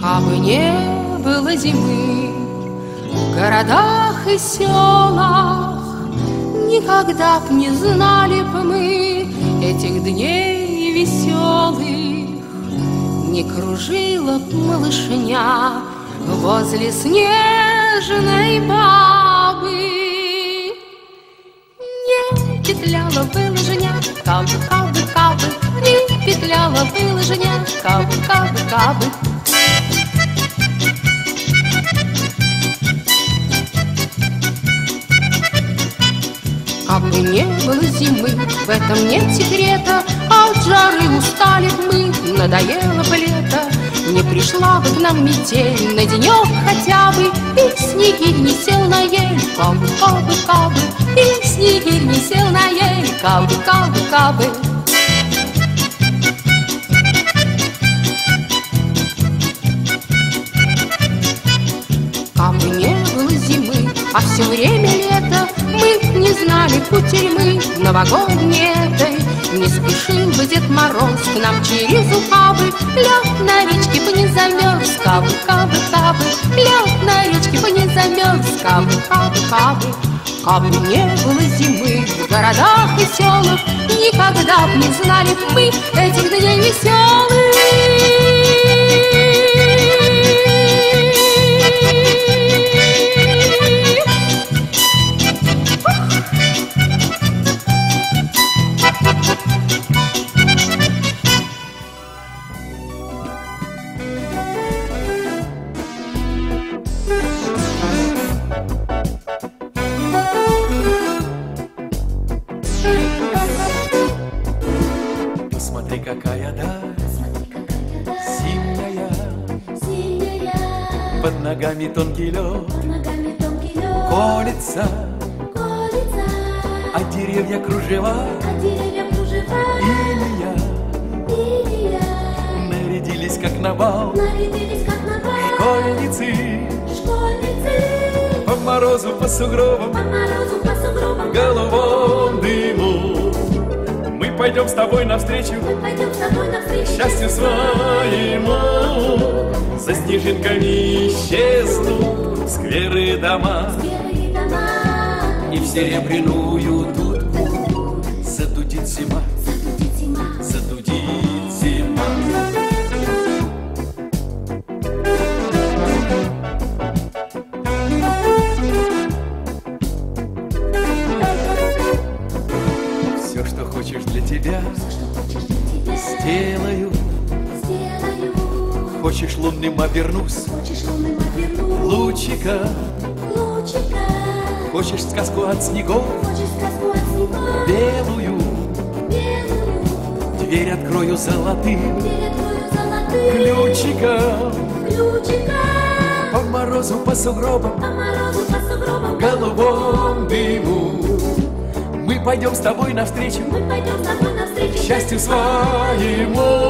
Кабы не было зимы в городах и селах, никогда б не знали б мы этих дней веселых. Не кружила б малышня возле снежной бабы, не петляла бы лыжня, кабы, кабы, кабы, не петляла бы лыжня, кабы, кабы, кабы. Кабы не было зимы, в этом нет секрета, а от жары устали б мы, надоело бы лето. Не пришла бы к нам метель на денек хотя бы, и снегирь не сел на ель, кабы, кабы, кабы, и снегирь не сел на ель, кабы, кабы, кабы. Кабы не было зимы, а все время лето, мы не знали кутерьмы новогодней этой. Не спешил бы Дед Мороз к нам через ухабы, лед на речке бы не замерз, кабы, кабы, кабы, лед на речке бы не замерз, кабы, кабы, кабы. Кабы не было зимы в городах и селах, никогда б не знали б мы этих дней веселых. Посмотри, какая даль, синяя, под ногами тонкий лед, колется, а деревья кружева, лилия, нарядились как на бал, школьницы, по морозу, по сугробам, в голубом дыму. Мы пойдем с тобой навстречу, счастью своему. За снежинками исчезнут скверы дома, и в серебряную дудку задудит зима, задудит зима. Все, что хочешь для тебя, сделаю. Хочешь лунным обернусь, лучика. Хочешь сказку от снегов, белую. Дверь открою золотым ключиком. По морозу, по сугробам, в голубом дыму. Мы пойдем с тобой навстречу, счастью своему.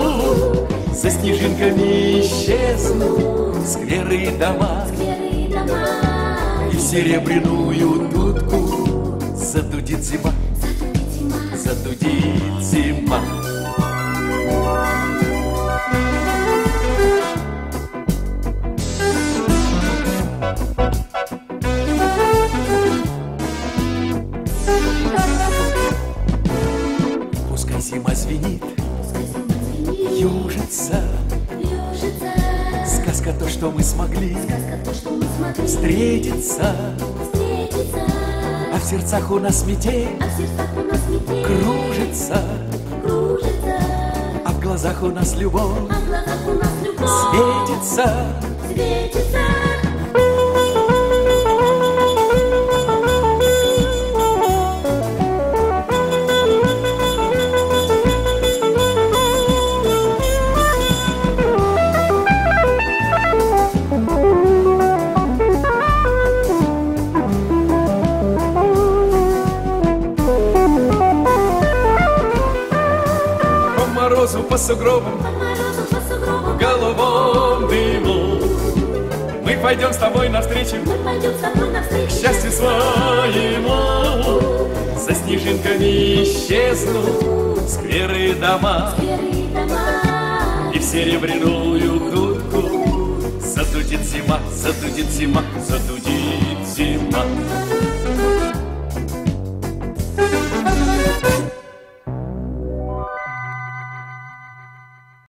За снежинками исчезнут скверы и дома, и в серебряную дудку задудит зима, задудит зима. Пускай зима звенит, южится, сказка то, что мы смогли встретиться, а в сердцах у нас метель кружится, а в глазах у нас любовь светится. По сугробам, в голубом дыму. Мы пойдем с тобой навстречу, к счастью своему. За снежинками исчезнут скверы дома, и в серебряную дудку Задудит зима, задудит зима, задудит зима.